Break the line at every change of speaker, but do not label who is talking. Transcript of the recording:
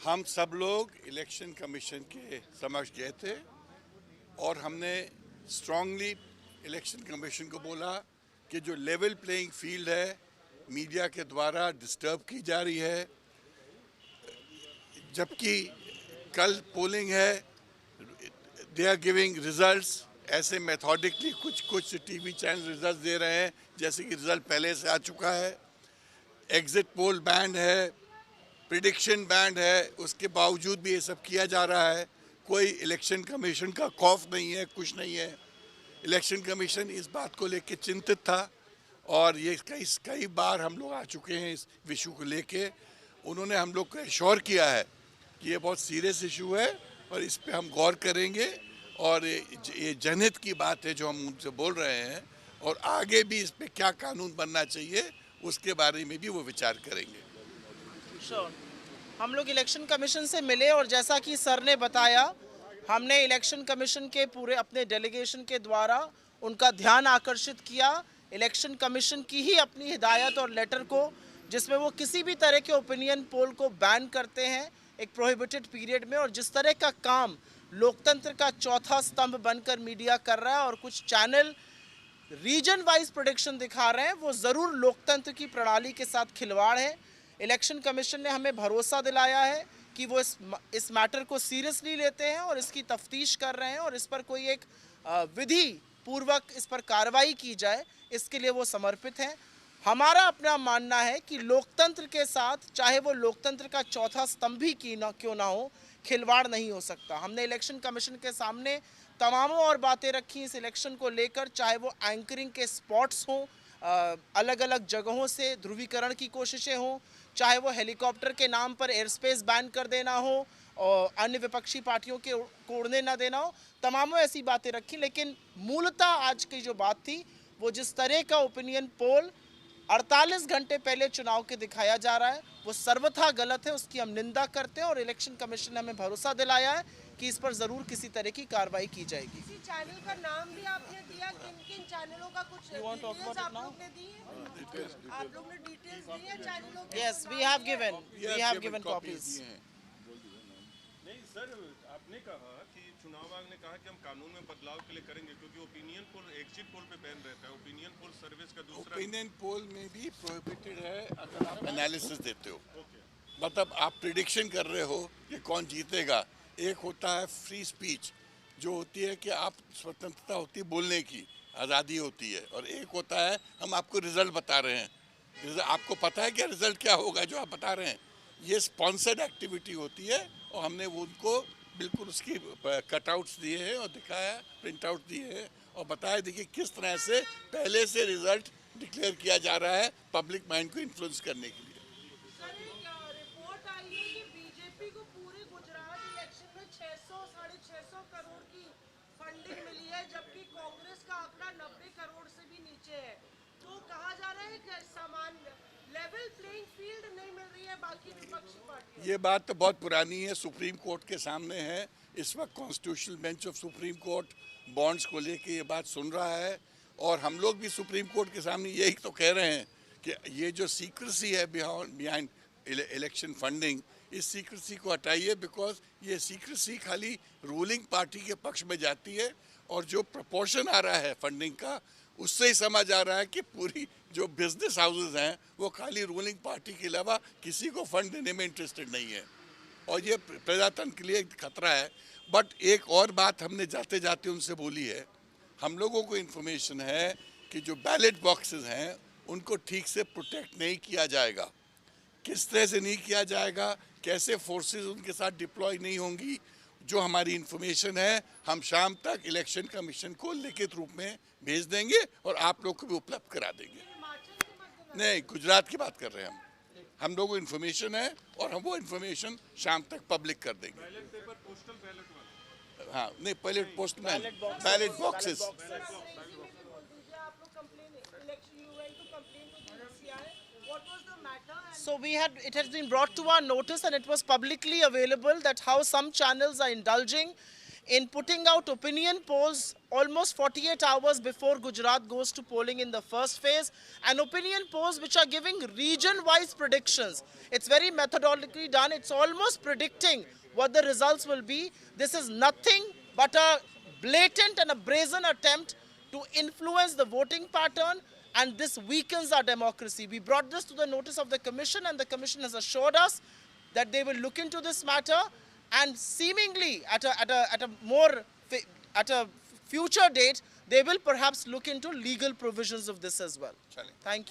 हम सब लोग इलेक्शन कमीशन के समक्ष गए थे और हमने स्ट्रांगली इलेक्शन कमीशन को बोला कि जो लेवल प्लेइंग फील्ड है मीडिया के द्वारा डिस्टर्ब की जा रही है, जबकि कल पोलिंग है, दे आर गिविंग रिजल्ट्स ऐसे मेथोडिकली कुछ टीवी चैनल रिजल्ट दे रहे हैं जैसे कि रिजल्ट पहले से आ चुका है। एग्जिट पोल बैंड है, प्रिडिक्शन बैंड है, उसके बावजूद भी ये सब किया जा रहा है। कोई इलेक्शन कमीशन का खौफ नहीं है, कुछ नहीं है। इलेक्शन कमीशन इस बात को लेकर चिंतित था और ये कई बार हम लोग आ चुके हैं इस इशू को लेके। उन्होंने हम लोग को एश्योर किया है कि ये बहुत सीरियस इशू है और इस पे हम गौर करेंगे और ये जनहित की बात है जो हम उनसे बोल रहे हैं और आगे भी इस पे क्या कानून बनना चाहिए उसके बारे में भी वो विचार करेंगे।
श्योर। हम लोग इलेक्शन कमीशन से मिले और जैसा कि सर ने बताया, हमने इलेक्शन कमीशन के पूरे अपने डेलीगेशन के द्वारा उनका ध्यान आकर्षित किया इलेक्शन कमीशन की ही अपनी हिदायत और लेटर को, जिसमें वो किसी भी तरह के ओपिनियन पोल को बैन करते हैं एक प्रोहिबिटेड पीरियड में, और जिस तरह का काम लोकतंत्र का चौथा स्तंभ बनकर मीडिया कर रहा है और कुछ चैनल रीजन वाइज प्रोडिक्शन दिखा रहे हैं, वो ज़रूर लोकतंत्र की प्रणाली के साथ खिलवाड़ है। इलेक्शन कमीशन ने हमें भरोसा दिलाया है कि वो इस मैटर को सीरियसली लेते हैं और इसकी तफ्तीश कर रहे हैं और इस पर कोई एक विधि पूर्वक इस पर कार्रवाई की जाए, इसके लिए वो समर्पित हैं। हमारा अपना मानना है कि लोकतंत्र के साथ, चाहे वो लोकतंत्र का चौथा स्तंभ ही क्यों ना हो, खिलवाड़ नहीं हो सकता। हमने इलेक्शन कमीशन के सामने तमामों और बातें रखी इस इलेक्शन को लेकर, चाहे वो एंकरिंग के स्पॉट्स हों, अलग अलग जगहों से ध्रुवीकरण की कोशिशें हों, चाहे वो हेलीकॉप्टर के नाम पर एयर स्पेस बैन कर देना हो और अन्य विपक्षी पार्टियों के को उड़ने ना देना हो, तमामों ऐसी बातें रखी। लेकिन मूलतः आज की जो बात थी वो जिस तरह का ओपिनियन पोल 48 घंटे पहले चुनाव के दिखाया जा रहा है वो सर्वथा गलत है, उसकी हम निंदा करते हैं और इलेक्शन कमीशन ने हमें भरोसा दिलाया है कि इस पर जरूर किसी तरह की कार्रवाई की जाएगी।
किसी चैनल का नाम भी आपने दिया, किन चैनलों का कुछ डिटेल्स आप लोग ने दी है? आप लोग ने डिटेल्स दी है चैनलों की?
Yes, we have given copies.
नहीं सर, आपने कहा कि चुनाव आयोग ने कहा कि हम कानून में बदलाव के लिए करेंगे क्योंकि ओपिनियन पोल एग्जिट पोल पे बैन रहता है, ओपिनियन पोल सर्विस का दूसरा
ओपिनियन पोल में भी प्रोहिबिटेड है अगर आप एनालिसिस देते हो, मतलब आप प्रिडिक्शन कर रहे हो कि कौन जीतेगा। एक होता है फ्री स्पीच जो होती है कि आप स्वतंत्रता होती है बोलने की, आज़ादी होती है, और एक होता है हम आपको रिजल्ट बता रहे हैं। आपको पता है क्या रिजल्ट क्या होगा जो आप बता रहे हैं, ये स्पॉन्सर्ड एक्टिविटी होती है और हमने वो उनको बिल्कुल उसकी कटआउट्स दिए हैं और दिखाया, प्रिंट आउट दिए हैं और बताया देखिए किस तरह से पहले से रिजल्ट डिक्लेयर किया जा रहा है पब्लिक माइंड को इन्फ्लुएंस करने के लिए।
सर, एक रिपोर्ट आई है कि बीजेपी को पूरे गुजरात इलेक्शन में 600-650 करोड़ की फंडिंग मिली है, जबकि कांग्रेस का आंकड़ा 90 करोड़ से भी नीचे है। तो कहा जा रहा है कि सामान्य लेवल प्लेइंग फील्ड नहीं मिल रही है बाकी विपक्षी पार्टियों।
ये बात तो बहुत पुरानी है, सुप्रीम कोर्ट के सामने है इस वक्त। Constitutional bench of supreme court bonds को लेके ये बात सुन रहा है और हम लोग भी सुप्रीम कोर्ट के सामने यही तो कह रहे हैं कि ये जो सीक्रेसी है बिहाइंड इलेक्शन फंडिंग, इस सीक्रेसी को हटाइए, बिकॉज ये सीक्रेसी खाली रूलिंग पार्टी के पक्ष में जाती है और जो प्रपोर्शन आ रहा है फंडिंग का उससे ही समझ आ रहा है कि पूरी जो बिजनेस हाउसेज हैं वो खाली रूलिंग पार्टी के अलावा किसी को फंड देने में इंटरेस्टेड नहीं है और ये प्रजातंत्र के लिए एक खतरा है। बट एक और बात हमने जाते जाते उनसे बोली है, हम लोगों को इन्फॉर्मेशन है कि जो बैलेट बॉक्सेस हैं उनको ठीक से प्रोटेक्ट नहीं किया जाएगा। किस तरह से नहीं किया जाएगा, कैसे फोर्सेस उनके साथ डिप्लॉय नहीं होंगी, जो हमारी इन्फॉर्मेशन है हम शाम तक इलेक्शन कमीशन को लिखित रूप में भेज देंगे और आप लोग को भी उपलब्ध करा देंगे। नहीं, गुजरात की बात कर रहे हैं हम लोगों को इन्फॉर्मेशन है और हम वो इन्फॉर्मेशन शाम तक पब्लिक कर देंगे।
बैलेट पेपर पोस्टल बैलेट वाला,
हाँ नहीं, पहले postman ballot boxes.
So it has been brought to our notice and it was publicly available that how some channels are indulging in putting out opinion polls almost 48 hours before Gujarat goes to polling in the first phase, and opinion polls which are giving region-wise predictions. It's very methodologically done. It's almost predicting what the results will be. This is nothing but a blatant and a brazen attempt to influence the voting pattern, and this weakens our democracy. We brought this to the notice of the Commission, and the Commission has assured us that they will look into this matter, and seemingly at a future date, they will perhaps look into legal provisions of this as well. Thank you.